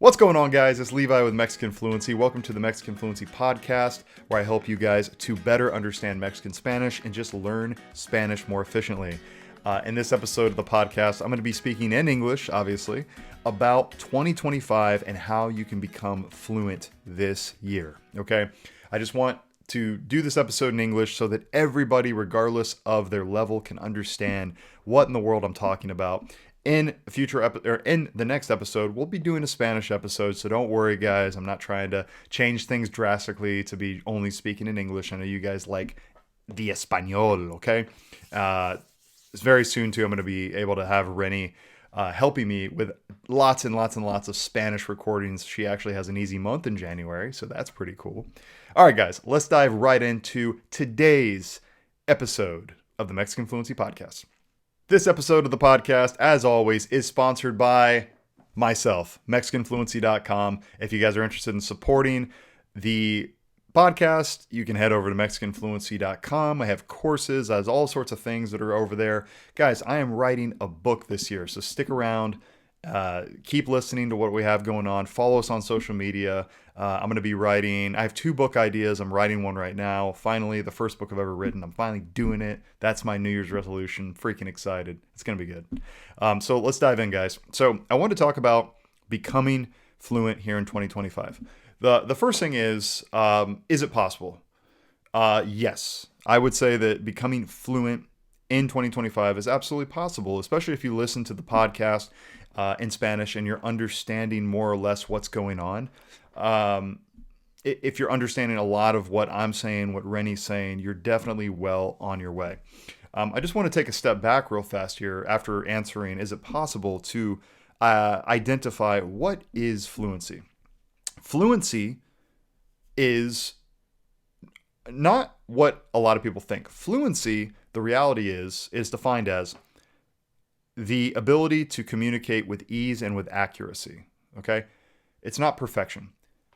What's going on, guys? It's Levi with Mexican Fluency. Welcome to the Mexican Fluency podcast, where I help you guys to better understand Mexican Spanish and just learn Spanish more efficiently. In this episode of the podcast, I'm going to be speaking in English, obviously, about 2025 and how you can become fluent this year. Okay? I just want to do this episode in English so that everybody, regardless of their level, can understand what in the world I'm talking about. In the next episode, we'll be doing a Spanish episode, so don't worry, guys. I'm not trying to change things drastically to be only speaking in English. I know you guys like the español, okay? It's very soon, too. I'm going to be able to have Rennie helping me with lots and lots and lots of Spanish recordings. She actually has an easy month in January, so that's pretty cool. All right, guys, let's dive right into today's episode of the Mexican Fluency Podcast. This episode of the podcast, as always, is sponsored by myself, MexicanFluency.com. If you guys are interested in supporting the podcast, you can head over to MexicanFluency.com. I have courses, I have all sorts of things that are over there. Guys, I am writing a book this year, so stick around. Keep listening to what we have going on. Follow us on social media. I'm going to be writing. I have 2 book ideas. I'm writing one right now. Finally, the first book I've ever written. I'm finally doing it. That's my New Year's resolution. Freaking excited. It's going to be good. So let's dive in, guys. So I want to talk about becoming fluent here in 2025. The first thing is it possible? Yes. I would say that becoming fluent in 2025 is absolutely possible, especially if you listen to the podcast in Spanish and you're understanding more or less what's going on. If you're understanding a lot of what I'm saying, what Rennie's saying, you're definitely well on your way. I just want to take a step back real fast here after answering, is it possible to identify what is fluency? Fluency is not what a lot of people think. Fluency, the reality is defined as the ability to communicate with ease and with accuracy, okay? It's not perfection.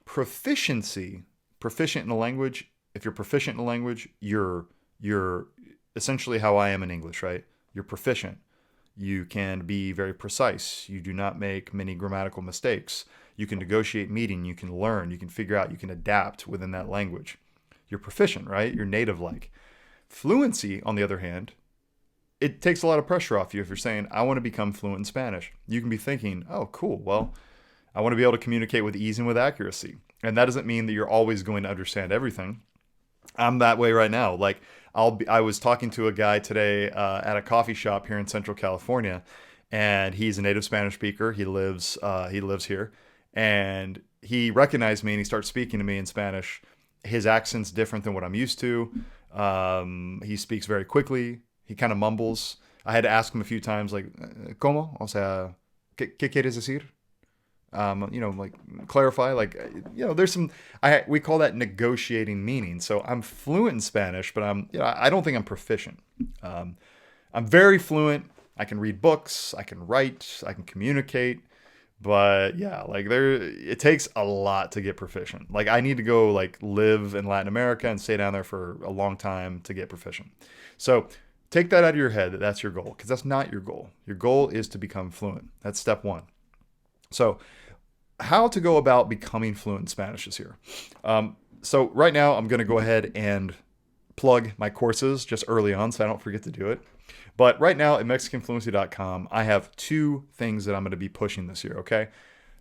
Proficiency, proficient in a language, if you're proficient in a language, you're essentially how I am in English, right? You're proficient. You can be very precise. You do not make many grammatical mistakes. You can negotiate meaning. You can learn. You can figure out. You can adapt within that language. You're proficient, right? You're native-like. Fluency, on the other hand, it takes a lot of pressure off you if you're saying, I want to become fluent in Spanish. You can be thinking, oh, cool. Well, I want to be able to communicate with ease and with accuracy. And that doesn't mean that you're always going to understand everything. I'm that way right now. Like I was talking to a guy today at a coffee shop here in Central California, and he's a native Spanish speaker. He lives here, and he recognized me and he starts speaking to me in Spanish. His accent's different than what I'm used to. He speaks very quickly. He kind of mumbles. I had to ask him a few times, like, ¿Cómo? O sea, ¿qué quieres decir? Like clarify, like, there's some, we call that negotiating meaning. So I'm fluent in Spanish, but I don't think I'm proficient. I'm very fluent. I can read books. I can write. I can communicate. But yeah, like it takes a lot to get proficient. Like I need to go live in Latin America and stay down there for a long time to get proficient. So take that out of your head that that's your goal, because that's not your goal. Your goal is to become fluent. That's step 1. So how to go about becoming fluent in Spanish is here. So right now I'm going to go ahead and plug my courses just early on so I don't forget to do it. But right now at MexicanFluency.com, I have 2 things that I'm going to be pushing this year, okay?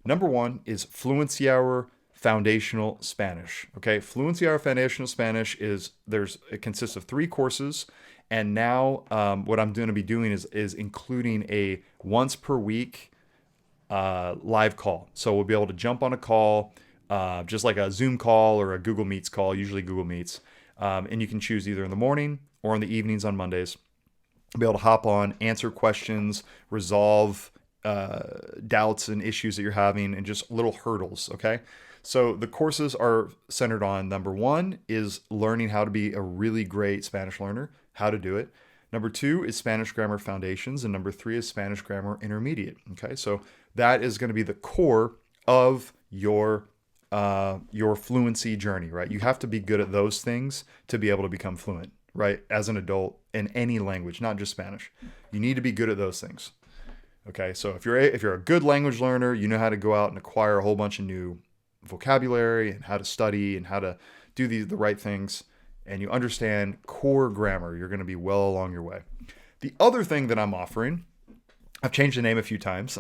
Number 1 is Fluency Hour Foundational Spanish, okay? Fluency Hour Foundational Spanish it consists of 3 courses. And now what I'm going to be doing is including a once per week live call. So we'll be able to jump on a call, just like a Zoom call or a Google Meets call, usually Google Meets. And you can choose either in the morning or in the evenings on Mondays. Be able to hop on, answer questions, resolve doubts and issues that you're having, and just little hurdles, okay? So the courses are centered on, number 1 is learning how to be a really great Spanish learner, how to do it. Number 2 is Spanish Grammar Foundations, and number 3 is Spanish Grammar Intermediate, okay? So that is going to be the core of your fluency journey, right? You have to be good at those things to be able to become fluent, right? As an adult in any language, not just Spanish. You need to be good at those things. Okay, so if you're a good language learner, you know how to go out and acquire a whole bunch of new vocabulary and how to study and how to do the right things, and you understand core grammar, you're going to be well along your way. The other thing that I'm offering, I've changed the name a few times.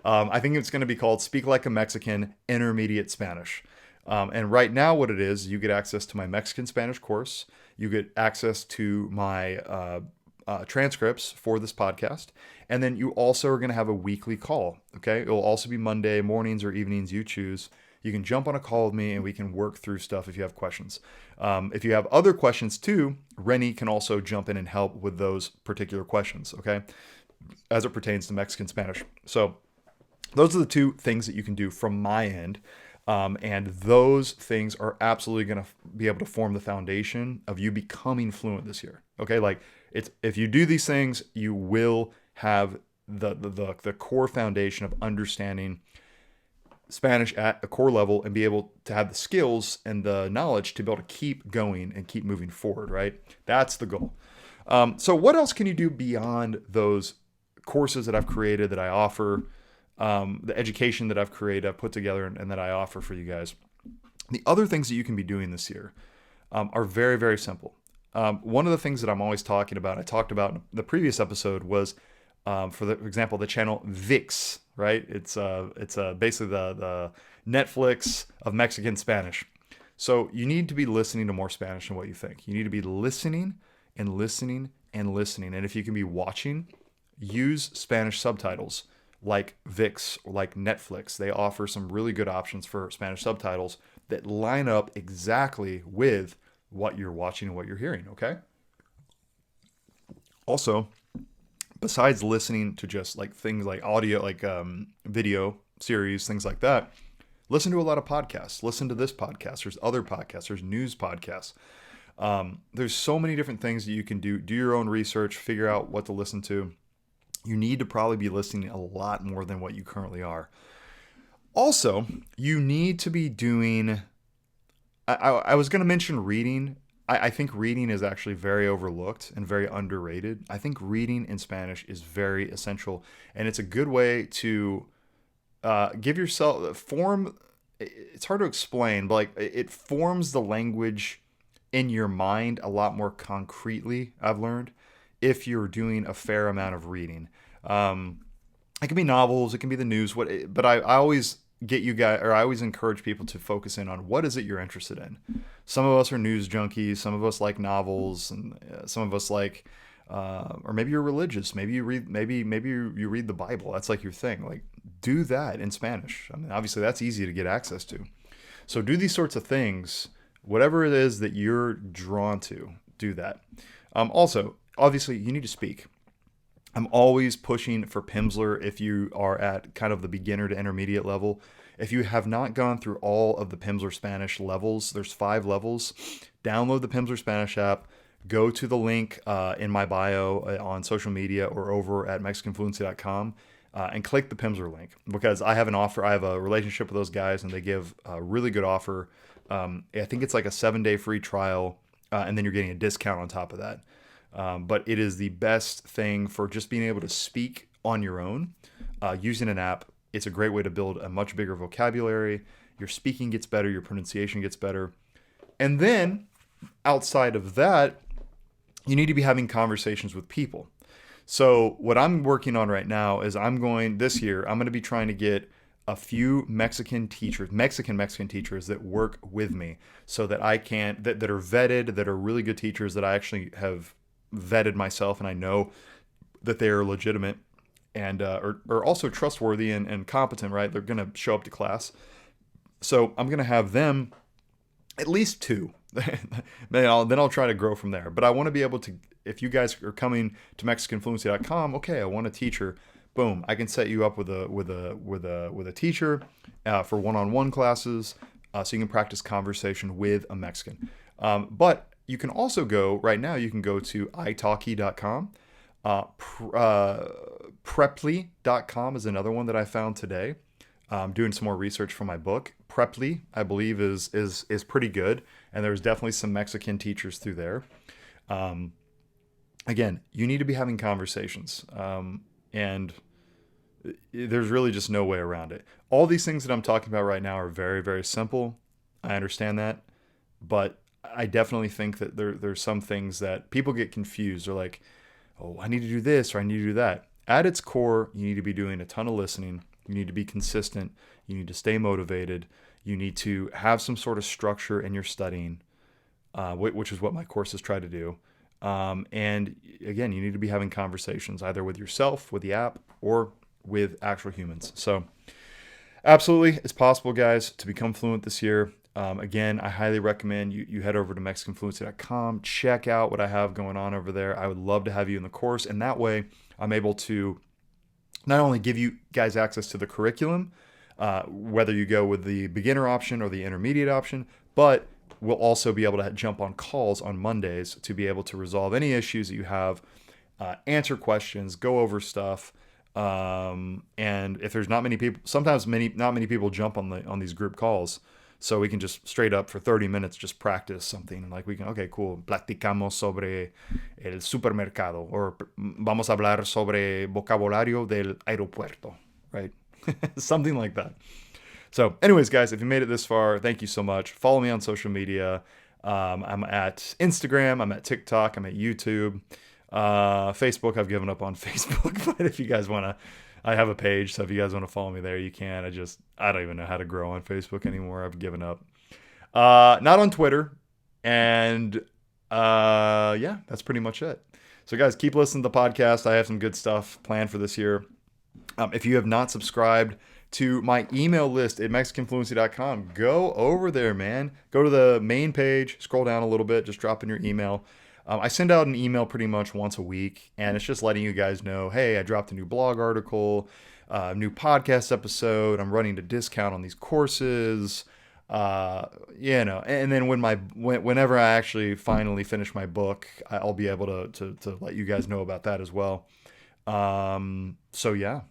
I think it's going to be called Speak Like a Mexican Intermediate Spanish. And right now, what it is, you get access to my Mexican Spanish course. You get access to my transcripts for this podcast. And then you also are going to have a weekly call. Okay. It will also be Monday mornings or evenings, you choose. You can jump on a call with me and we can work through stuff if you have questions. If you have other questions too, Rennie can also jump in and help with those particular questions. Okay. As it pertains to Mexican Spanish. So those are the two things that you can do from my end. And those things are absolutely going to be able to form the foundation of you becoming fluent this year. Okay. Like if you do these things, you will have the core foundation of understanding Spanish at a core level and be able to have the skills and the knowledge to be able to keep going and keep moving forward, right? That's the goal. So what else can you do beyond those courses that I've created, that I offer, the education that I've created, I've put together, and that I offer for you guys? The other things that you can be doing this year are very, very simple. One of the things that I'm always talking about, I talked about in the previous episode, was for example, the channel VIX, right? It's basically the Netflix of Mexican Spanish. So you need to be listening to more Spanish than what you think. You need to be listening and listening and listening. And if you can be watching, use Spanish subtitles like VIX or like Netflix. They offer some really good options for Spanish subtitles that line up exactly with what you're watching and what you're hearing, okay? Also, besides listening to just like things like audio, like video series, things like that, listen to a lot of podcasts. Listen to this podcast. There's other podcasts. There's news podcasts. There's so many different things that you can do. Do your own research. Figure out what to listen to. You need to probably be listening a lot more than what you currently are. Also, you need to be doing... I was going to mention reading. I think reading is actually very overlooked and very underrated. I think reading in Spanish is very essential, and it's a good way to give yourself form. It's hard to explain, but like it forms the language in your mind a lot more concretely, I've learned, if you're doing a fair amount of reading. It can be novels, it can be the news, but I always get you guys, or I always encourage people to focus in on what is it you're interested in. Some of us are news junkies, some of us like novels, and some of us like, or maybe you're religious, maybe you read, maybe you read the Bible. That's like your thing. Like, do that in Spanish. I mean, obviously that's easy to get access to. So do these sorts of things, whatever it is that you're drawn to, do that. Also, obviously, you need to speak. I'm always pushing for Pimsleur if you are at kind of the beginner to intermediate level. If you have not gone through all of the Pimsleur Spanish levels, there's 5 levels. Download the Pimsleur Spanish app. Go to the link in my bio on social media or over at MexicanFluency.com and click the Pimsleur link, because I have an offer. I have a relationship with those guys, and they give a really good offer. I think it's like a 7-day free trial, and then you're getting a discount on top of that. But it is the best thing for just being able to speak on your own using an app. It's a great way to build a much bigger vocabulary. Your speaking gets better, your pronunciation gets better. And then outside of that, you need to be having conversations with people. So what I'm working on right now is this year, I'm going to be trying to get a few Mexican teachers that work with me, so that I can, that are vetted, that are really good teachers, that I actually have vetted myself, and I know that they are legitimate and are also trustworthy and competent, right? They're going to show up to class. So I'm going to have them, at least 2. then I'll try to grow from there. But I want to be able to, if you guys are coming to MexicanFluency.com, okay, I want a teacher. Boom, I can set you up with a teacher for one-on-one classes, so you can practice conversation with a Mexican. But you can also go right now. You can go to italki.com. Preply.com is another one that I found today. Doing some more research for my book. Preply, I believe, is pretty good, and there's definitely some Mexican teachers through there. Again, you need to be having conversations, and There's really just no way around it. All these things that I'm talking about right now are very, very simple. I understand that, but I definitely think that there's some things that people get confused. They're like, oh, I need to do this or I need to do that. At its core, you need to be doing a ton of listening. You need to be consistent. You need to stay motivated. You need to have some sort of structure in your studying, which is what my courses try to do. And again, you need to be having conversations either with yourself, with the app, or with actual humans. So, absolutely, it's possible, guys, to become fluent this year. Again, I highly recommend you head over to MexicanFluency.com, check out what I have going on over there. I would love to have you in the course, and that way I'm able to not only give you guys access to the curriculum, whether you go with the beginner option or the intermediate option, but we'll also be able to jump on calls on Mondays to be able to resolve any issues that you have, answer questions, go over stuff. And if there's not many people, sometimes not many people jump on these group calls. So we can just straight up for 30 minutes just practice something. Like we can, okay, cool, platicamos sobre el supermercado, or vamos a hablar sobre vocabulario del aeropuerto, right? Something like that. So anyways, guys, if you made it this far, thank you so much. Follow me on social media. I'm at Instagram, I'm at TikTok, I'm at YouTube. Facebook, I've given up on Facebook, but if you guys want to, I have a page, so if you guys want to follow me there, you can. I don't even know how to grow on Facebook anymore. I've given up. Not on Twitter. And yeah, that's pretty much it. So guys, keep listening to the podcast. I have some good stuff planned for this year. If you have not subscribed to my email list at MexicanFluency.com, go over there, man. Go to the main page, scroll down a little bit, just drop in your email. I send out an email pretty much once a week, and it's just letting you guys know, hey, I dropped a new blog article, new podcast episode. I'm running a discount on these courses, and then whenever I actually finally finish my book, I'll be able to let you guys know about that as well. So yeah,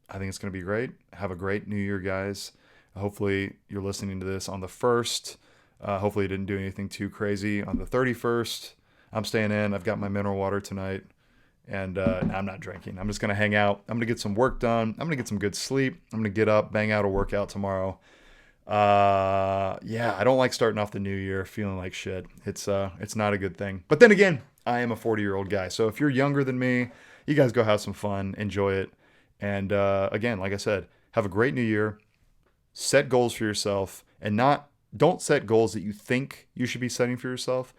I think it's going to be great. Have a great New Year, guys. Hopefully you're listening to this on the 1st. Hopefully you didn't do anything too crazy on the 31st. I'm staying in. I've got my mineral water tonight, and I'm not drinking. I'm just going to hang out. I'm going to get some work done. I'm going to get some good sleep. I'm going to get up, bang out a workout tomorrow. Yeah, I don't like starting off the new year feeling like shit. It's not a good thing. But then again, I am a 40-year-old guy. So if you're younger than me, you guys go have some fun, enjoy it. And again, like I said, have a great new year. Set goals for yourself, and don't set goals that you think you should be setting for yourself.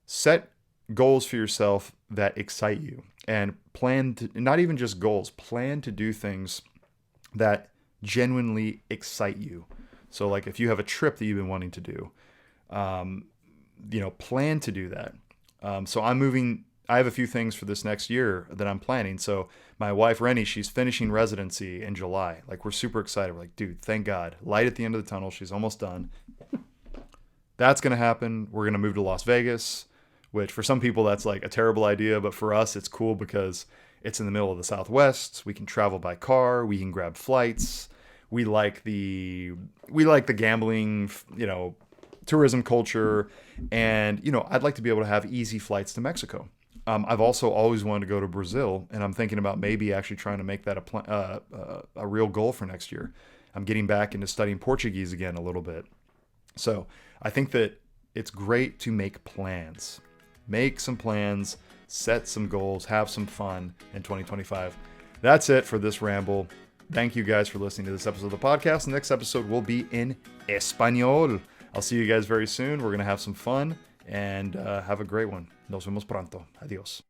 Set goals for yourself that excite you, and plan to, not even just goals, plan to do things that genuinely excite you. So like if you have a trip that you've been wanting to do, plan to do that. So I have a few things for this next year that I'm planning. So my wife, Rennie, she's finishing residency in July. Like, we're super excited. We're like, dude, thank God. Light at the end of the tunnel. She's almost done. That's going to happen. We're going to move to Las Vegas, which for some people that's like a terrible idea. But for us, it's cool because it's in the middle of the Southwest. We can travel by car. We can grab flights. We like the gambling, tourism culture. And, I'd like to be able to have easy flights to Mexico. I've also always wanted to go to Brazil, and I'm thinking about maybe actually trying to make that a real goal for next year. I'm getting back into studying Portuguese again a little bit. So I think that it's great to make plans. Make some plans, set some goals, have some fun in 2025. That's it for this ramble. Thank you guys for listening to this episode of the podcast. The next episode will be in Español. I'll see you guys very soon. We're going to have some fun and have a great one. Nos vemos pronto. Adiós.